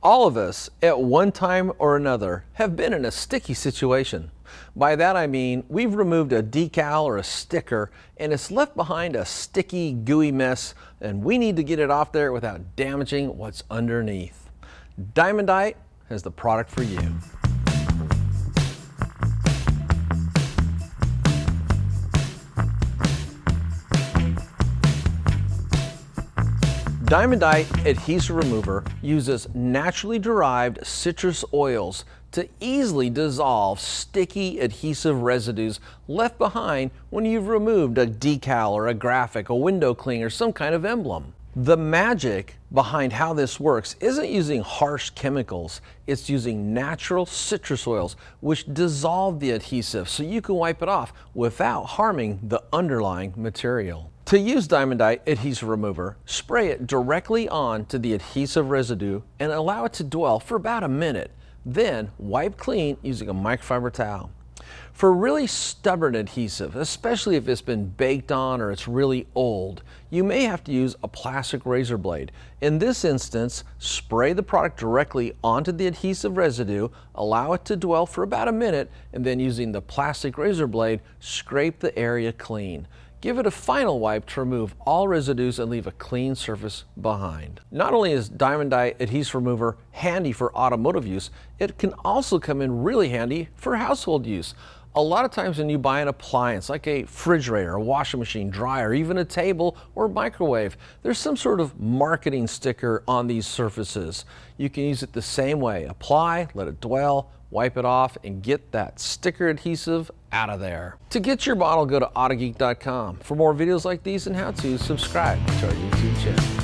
All of us, at one time or another, have been in a sticky situation. By that I mean we've removed a decal or a sticker and it's left behind a sticky, gooey mess, and we need to get it off there without damaging what's underneath. Diamondite has the product for you. Diamondite Adhesive Remover uses naturally derived citrus oils to easily dissolve sticky adhesive residues left behind when you've removed a decal or a graphic, a window cling, or some kind of emblem. The magic behind how this works isn't using harsh chemicals, it's using natural citrus oils which dissolve the adhesive so you can wipe it off without harming the underlying material. To use Diamondite Adhesive Remover, spray it directly onto the adhesive residue and allow it to dwell for about a minute. Then wipe clean using a microfiber towel. For really stubborn adhesive, especially if it's been baked on or it's really old, you may have to use a plastic razor blade. In this instance, spray the product directly onto the adhesive residue, allow it to dwell for about a minute, and then using the plastic razor blade, scrape the area clean. Give it a final wipe to remove all residues and leave a clean surface behind. Not only is Diamondite Adhesive Remover handy for automotive use, it can also come in really handy for household use. A lot of times when you buy an appliance like a refrigerator, a washing machine, dryer, even a table or microwave, there's some sort of marketing sticker on these surfaces. You can use it the same way. Apply, let it dwell, wipe it off, and get that sticker adhesive out of there. To get your bottle, go to Autogeek.com. For more videos like these and how-tos, subscribe to our YouTube channel.